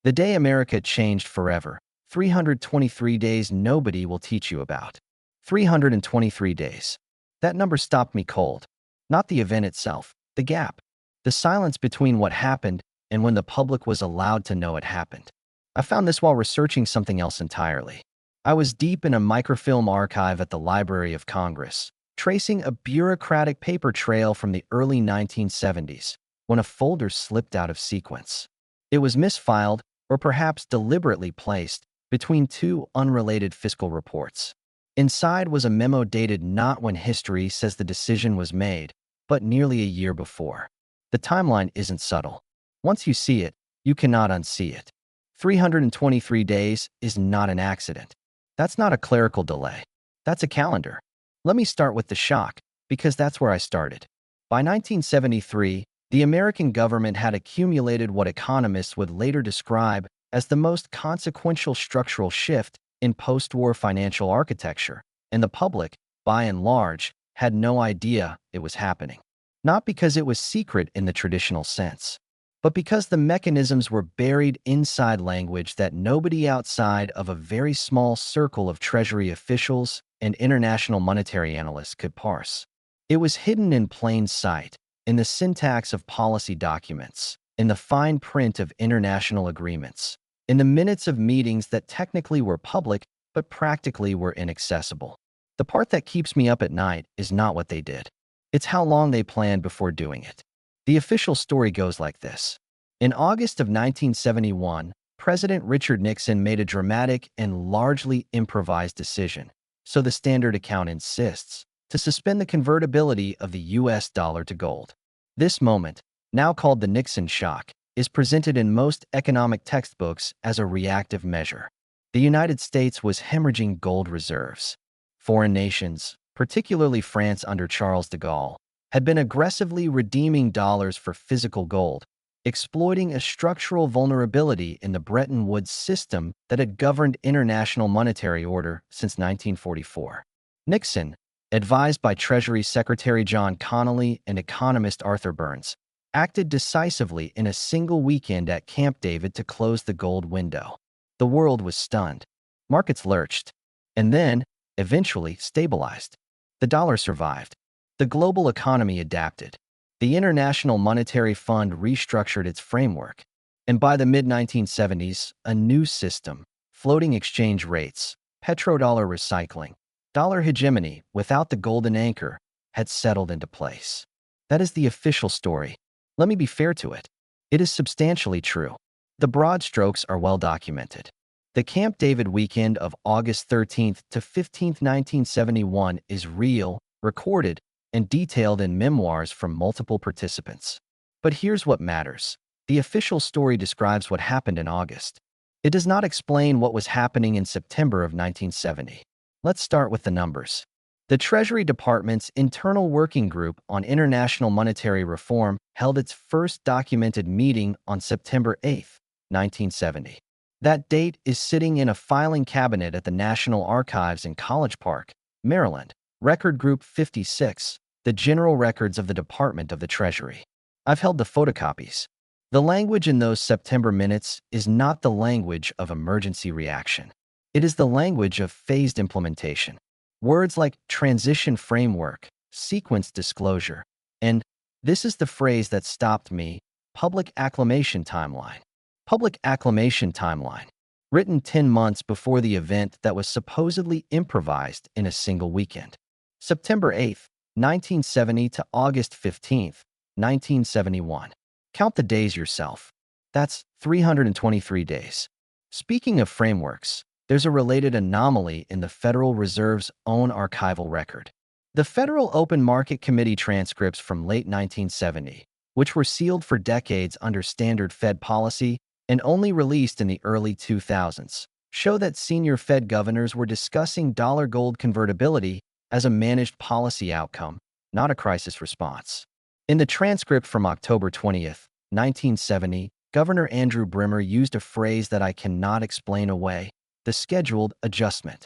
The day America changed forever. 323 days nobody will teach you about. 323 days. That number stopped me cold. Not the event itself, the gap. The silence between what happened and when the public was allowed to know it happened. I found this while researching something else entirely. I was deep in a microfilm archive at the Library of Congress, tracing a bureaucratic paper trail from the early 1970s, when a folder slipped out of sequence. It was misfiled, or perhaps deliberately placed, between two unrelated fiscal reports. Inside was a memo dated not when history says the decision was made, but nearly a year before. The timeline isn't subtle. Once you see it, you cannot unsee it. 323 days is not an accident. That's not a clerical delay. That's a calendar. Let me start with the shock, because that's where I started. By 1973, the American government had accumulated what economists would later describe as the most consequential structural shift in post-war financial architecture, and the public, by and large, had no idea it was happening. Not because it was secret in the traditional sense, but because the mechanisms were buried inside language that nobody outside of a very small circle of Treasury officials and international monetary analysts could parse. It was hidden in plain sight, in the syntax of policy documents, in the fine print of international agreements, in the minutes of meetings that technically were public but practically were inaccessible. The part that keeps me up at night is not what they did. It's how long they planned before doing it. The official story goes like this. In August of 1971, President Richard Nixon made a dramatic and largely improvised decision, so the Standard account insists, to suspend the convertibility of the US dollar to gold. This moment, now called the Nixon shock, is presented in most economic textbooks as a reactive measure. The United States was hemorrhaging gold reserves. Foreign nations, particularly France under Charles de Gaulle, had been aggressively redeeming dollars for physical gold, exploiting a structural vulnerability in the Bretton Woods system that had governed international monetary order since 1944. Nixon, advised by Treasury Secretary John Connally and economist Arthur Burns, acted decisively in a single weekend at Camp David to close the gold window. The world was stunned. Markets lurched, and then, eventually, stabilized. The dollar survived. The global economy adapted. The International Monetary Fund restructured its framework. And by the mid-1970s, a new system, floating exchange rates, petrodollar recycling, dollar hegemony without the golden anchor, had settled into place. That is the official story. Let me be fair to it. It is substantially true. The broad strokes are well documented. The Camp David weekend of August 13th to 15th, 1971 is real, recorded, and detailed in memoirs from multiple participants. But here's what matters. The official story describes what happened in August. It does not explain what was happening in September of 1970. Let's start with the numbers. The Treasury Department's Internal Working Group on International Monetary Reform held its first documented meeting on September 8, 1970. That date is sitting in a filing cabinet at the National Archives in College Park, Maryland. Record Group 56, the general records of the Department of the Treasury. I've held the photocopies. The language in those September minutes is not the language of emergency reaction. It is the language of phased implementation. Words like transition framework, sequence disclosure, and this is the phrase that stopped me, public acclamation timeline. Public acclamation timeline. Written 10 months before the event that was supposedly improvised in a single weekend. September 8, 1970 to August 15, 1971. Count the days yourself. That's 323 days. Speaking of frameworks, there's a related anomaly in the Federal Reserve's own archival record. The Federal Open Market Committee transcripts from late 1970, which were sealed for decades under standard Fed policy and only released in the early 2000s, show that senior Fed governors were discussing dollar-gold convertibility as a managed policy outcome, not a crisis response. In the transcript from October 20th, 1970, Governor Andrew Bremer used a phrase that I cannot explain away: the scheduled adjustment.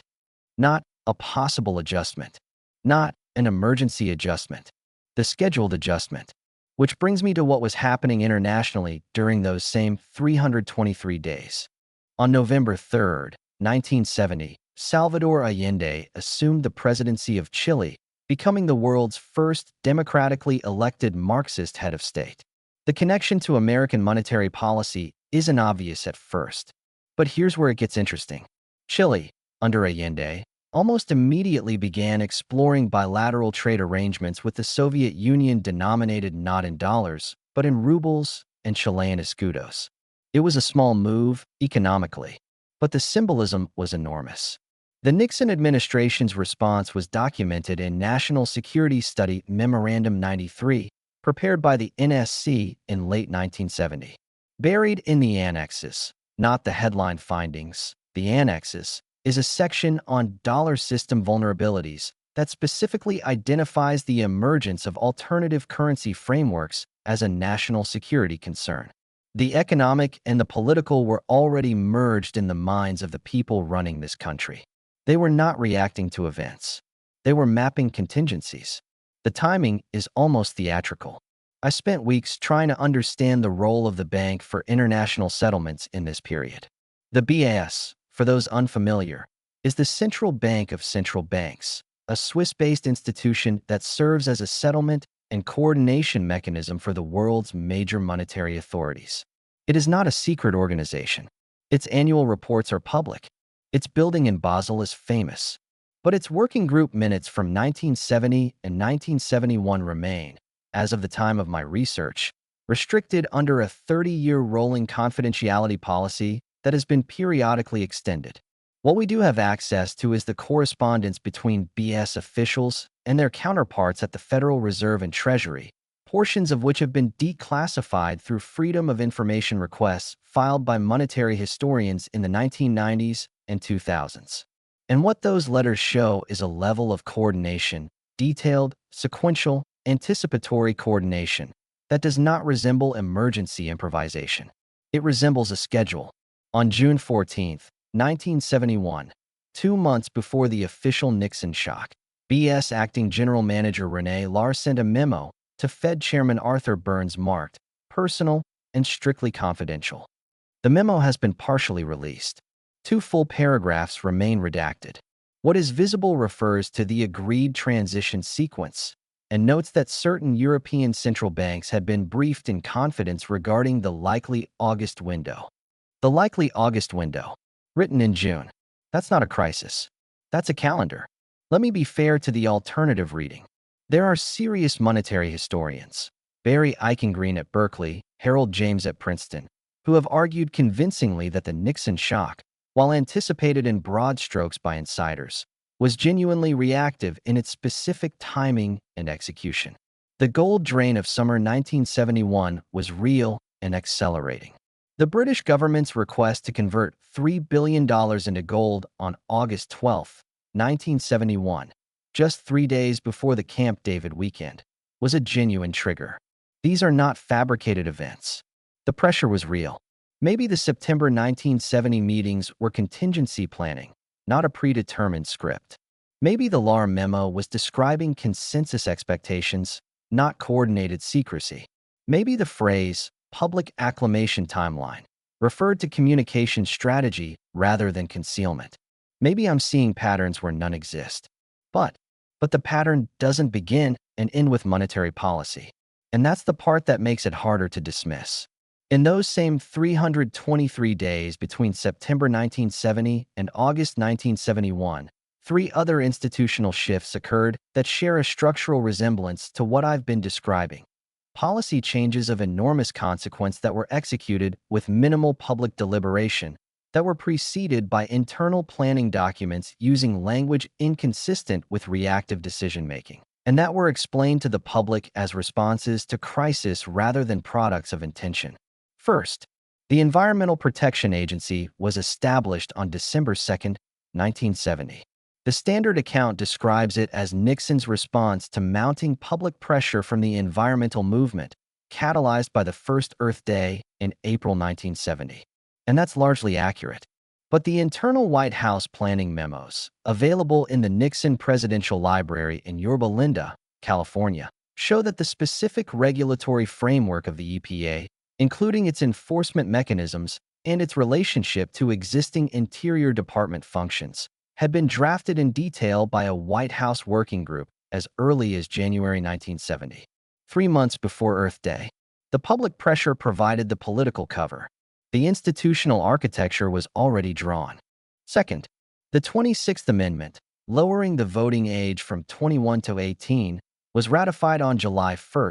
Not a possible adjustment. Not an emergency adjustment. The scheduled adjustment. Which brings me to what was happening internationally during those same 323 days. On November 3rd, 1970, Salvador Allende assumed the presidency of Chile, becoming the world's first democratically elected Marxist head of state. The connection to American monetary policy isn't obvious at first, but here's where it gets interesting. Chile, under Allende, almost immediately began exploring bilateral trade arrangements with the Soviet Union denominated not in dollars, but in rubles and Chilean escudos. It was a small move economically, but the symbolism was enormous. The Nixon administration's response was documented in National Security Study Memorandum 93, prepared by the NSC in late 1970. Buried in the annexes, not the headline findings, the annexes, is a section on dollar system vulnerabilities that specifically identifies the emergence of alternative currency frameworks as a national security concern. The economic and the political were already merged in the minds of the people running this country. They were not reacting to events. They were mapping contingencies. The timing is almost theatrical. I spent weeks trying to understand the role of the bank for international settlements in this period. The BAS, for those unfamiliar, is the central bank of central banks, a Swiss-based institution that serves as a settlement and coordination mechanism for the world's major monetary authorities. It is not a secret organization. Its annual reports are public. Its building in Basel is famous. But its working group minutes from 1970 and 1971 remain, as of the time of my research, restricted under a 30-year rolling confidentiality policy that has been periodically extended. What we do have access to is the correspondence between BS officials and their counterparts at the Federal Reserve and Treasury, portions of which have been declassified through Freedom of Information requests filed by monetary historians in the 1990s and 2000s. And what those letters show is a level of coordination, detailed, sequential, anticipatory coordination, that does not resemble emergency improvisation. It resembles a schedule. On June 14th, 1971, 2 months before the official Nixon shock, BS Acting General Manager René Lahr sent a memo to Fed Chairman Arthur Burns marked personal and strictly confidential. The memo has been partially released. 2 full paragraphs remain redacted. What is visible refers to the agreed transition sequence and notes that certain European central banks had been briefed in confidence regarding the likely August window. The likely August window, written in June. That's not a crisis. That's a calendar. Let me be fair to the alternative reading. There are serious monetary historians, Barry Eichengreen at Berkeley, Harold James at Princeton, who have argued convincingly that the Nixon shock, while anticipated in broad strokes by insiders, was genuinely reactive in its specific timing and execution. The gold drain of summer 1971 was real and accelerating. The British government's request to convert $3 billion into gold on August 12, 1971, just 3 days before the Camp David weekend, was a genuine trigger. These are not fabricated events. The pressure was real. Maybe the September 1970 meetings were contingency planning, not a predetermined script. Maybe the Lahr memo was describing consensus expectations, not coordinated secrecy. Maybe the phrase, public acclamation timeline, referred to communication strategy rather than concealment. Maybe I'm seeing patterns where none exist. But the pattern doesn't begin and end with monetary policy. And that's the part that makes it harder to dismiss. In those same 323 days between September 1970 and August 1971, 3 other institutional shifts occurred that share a structural resemblance to what I've been describing. Policy changes of enormous consequence that were executed with minimal public deliberation, that were preceded by internal planning documents using language inconsistent with reactive decision-making, and that were explained to the public as responses to crisis rather than products of intention. First, the Environmental Protection Agency was established on December 2, 1970. The Standard account describes it as Nixon's response to mounting public pressure from the environmental movement, catalyzed by the first Earth Day in April 1970. And that's largely accurate. But the internal White House planning memos, available in the Nixon Presidential Library in Yorba Linda, California, show that the specific regulatory framework of the EPA, including its enforcement mechanisms and its relationship to existing Interior Department functions, had been drafted in detail by a White House working group as early as January 1970, 3 months before Earth Day. The public pressure provided the political cover. The institutional architecture was already drawn. Second, the 26th Amendment, lowering the voting age from 21 to 18, was ratified on July 1,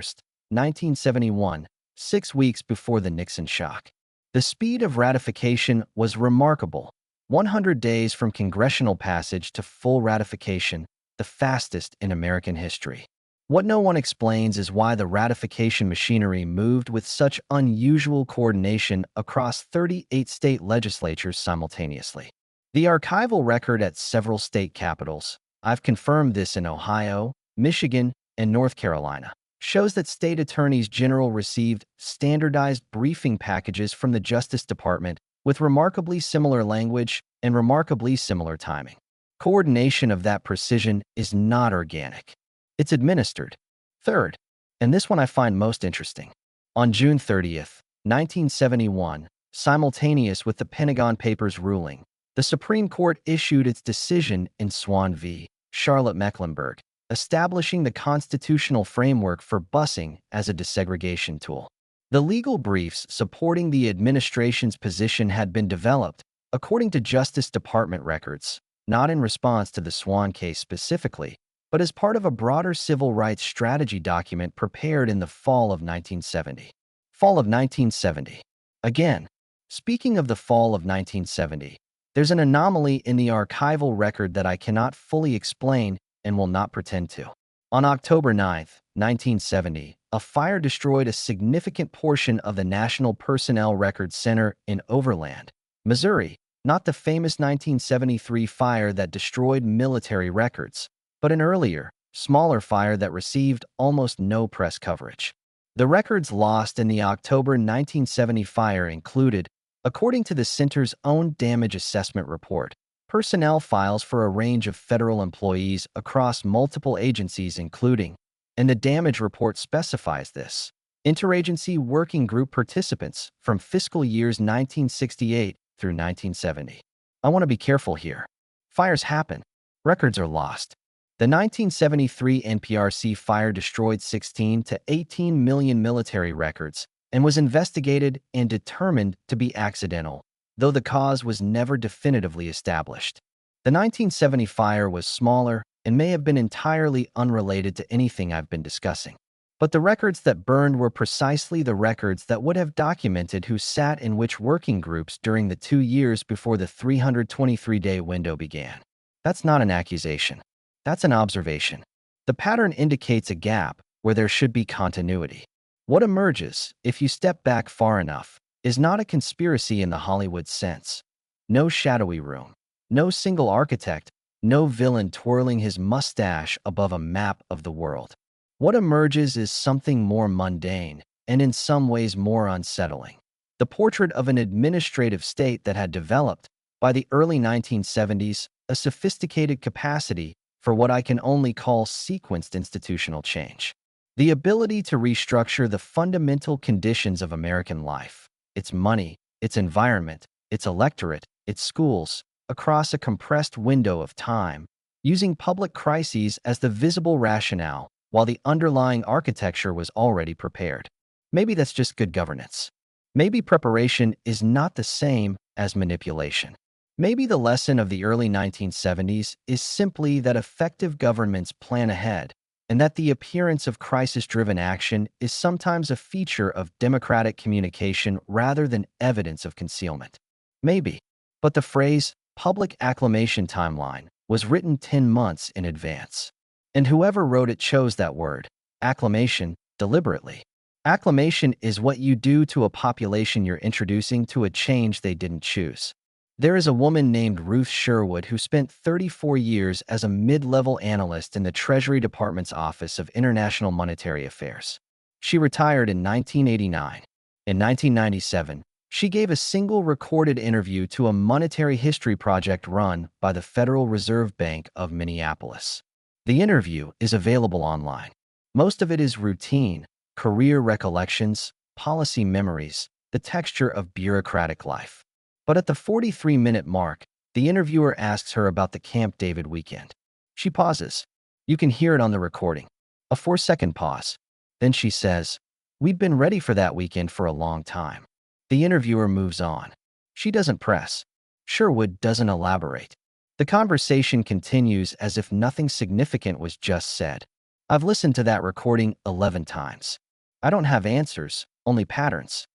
1971, 6 weeks before the Nixon shock. The speed of ratification was remarkable, 100 days from congressional passage to full ratification, the fastest in American history. What no one explains is why the ratification machinery moved with such unusual coordination across 38 state legislatures simultaneously. The archival record at several state capitals, I've confirmed this in Ohio, Michigan, and North Carolina, shows that state attorneys general received standardized briefing packages from the Justice Department with remarkably similar language and remarkably similar timing. Coordination of that precision is not organic. It's administered. Third, and this one I find most interesting, on June 30th, 1971, simultaneous with the Pentagon Papers ruling, the Supreme Court issued its decision in Swan v. Charlotte Mecklenburg, establishing the constitutional framework for busing as a desegregation tool. The legal briefs supporting the administration's position had been developed, according to Justice Department records, not in response to the Swan case specifically, but as part of a broader civil rights strategy document prepared in the fall of 1970. Fall of 1970. Again, speaking of the fall of 1970, there's an anomaly in the archival record that I cannot fully explain and will not pretend to. On October 9, 1970, a fire destroyed a significant portion of the National Personnel Records Center in Overland, Missouri, not the famous 1973 fire that destroyed military records, but an earlier, smaller fire that received almost no press coverage. The records lost in the October 1970 fire included, according to the center's own damage assessment report, personnel files for a range of federal employees across multiple agencies including, and the damage report specifies this, interagency working group participants from fiscal years 1968 through 1970. I want to be careful here. Fires happen. Records are lost. The 1973 NPRC fire destroyed 16 to 18 million military records and was investigated and determined to be accidental, though the cause was never definitively established. The 1970 fire was smaller and may have been entirely unrelated to anything I've been discussing. But the records that burned were precisely the records that would have documented who sat in which working groups during the 2 years before the 323-day window began. That's not an accusation. That's an observation. The pattern indicates a gap where there should be continuity. What emerges, if you step back far enough, is not a conspiracy in the Hollywood sense. No shadowy room. No single architect. No villain twirling his mustache above a map of the world. What emerges is something more mundane, and in some ways more unsettling. The portrait of an administrative state that had developed, by the early 1970s, a sophisticated capacity for what I can only call sequenced institutional change. The ability to restructure the fundamental conditions of American life, its money, its environment, its electorate, its schools, across a compressed window of time, using public crises as the visible rationale while the underlying architecture was already prepared. Maybe that's just good governance. Maybe preparation is not the same as manipulation. Maybe the lesson of the early 1970s is simply that effective governments plan ahead, and that the appearance of crisis-driven action is sometimes a feature of democratic communication rather than evidence of concealment. Maybe. But the phrase, public acclamation timeline, was written 10 months in advance. And whoever wrote it chose that word, acclamation, deliberately. Acclamation is what you do to a population you're introducing to a change they didn't choose. There is a woman named Ruth Sherwood who spent 34 years as a mid-level analyst in the Treasury Department's Office of International Monetary Affairs. She retired in 1989. In 1997, she gave a single recorded interview to a monetary history project run by the Federal Reserve Bank of Minneapolis. The interview is available online. Most of it is routine, career recollections, policy memories, the texture of bureaucratic life. But at the 43-minute mark, the interviewer asks her about the Camp David weekend. She pauses. You can hear it on the recording. A 4-second pause. Then she says, "We'd been ready for that weekend for a long time." The interviewer moves on. She doesn't press. Sherwood doesn't elaborate. The conversation continues as if nothing significant was just said. I've listened to that recording 11 times. I don't have answers, only patterns.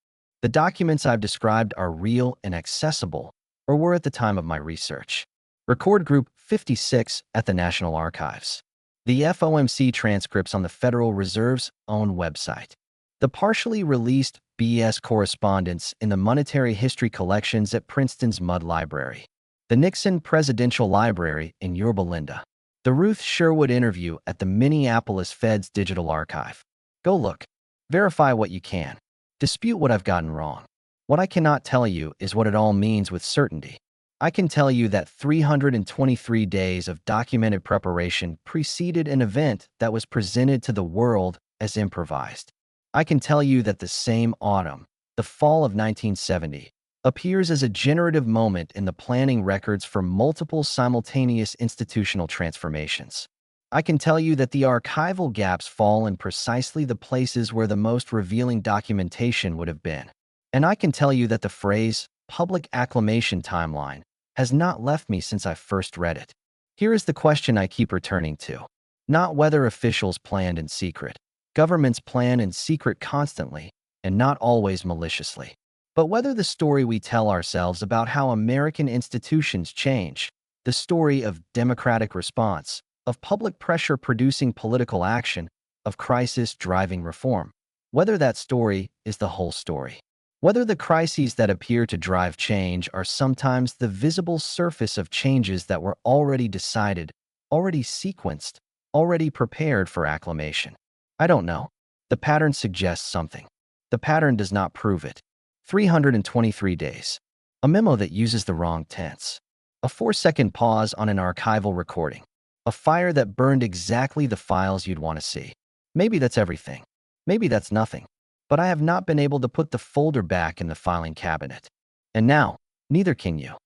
The documents I've described are real and accessible, or were at the time of my research. Record Group 56 at the National Archives. The FOMC transcripts on the Federal Reserve's own website. The partially released BS correspondence in the Monetary History collections at Princeton's Mudd Library. The Nixon Presidential Library in Yorba Linda. The Ruth Sherwood interview at the Minneapolis Fed's Digital Archive. Go look. Verify what you can. Dispute what I've gotten wrong. What I cannot tell you is what it all means with certainty. I can tell you that 323 days of documented preparation preceded an event that was presented to the world as improvised. I can tell you that the same autumn, the fall of 1970, appears as a generative moment in the planning records for multiple simultaneous institutional transformations. I can tell you that the archival gaps fall in precisely the places where the most revealing documentation would have been. And I can tell you that the phrase, public acclamation timeline, has not left me since I first read it. Here is the question I keep returning to. Not whether officials planned in secret. Governments plan in secret constantly, and not always maliciously. But whether the story we tell ourselves about how American institutions change, the story of democratic response, of public pressure producing political action, of crisis driving reform, whether that story is the whole story. Whether the crises that appear to drive change are sometimes the visible surface of changes that were already decided, already sequenced, already prepared for acclamation. I don't know. The pattern suggests something. The pattern does not prove it. 323 days. A memo that uses the wrong tense. A 4-second pause on an archival recording. A fire that burned exactly the files you'd want to see. Maybe that's everything. Maybe that's nothing. But I have not been able to put the folder back in the filing cabinet. And now, neither can you.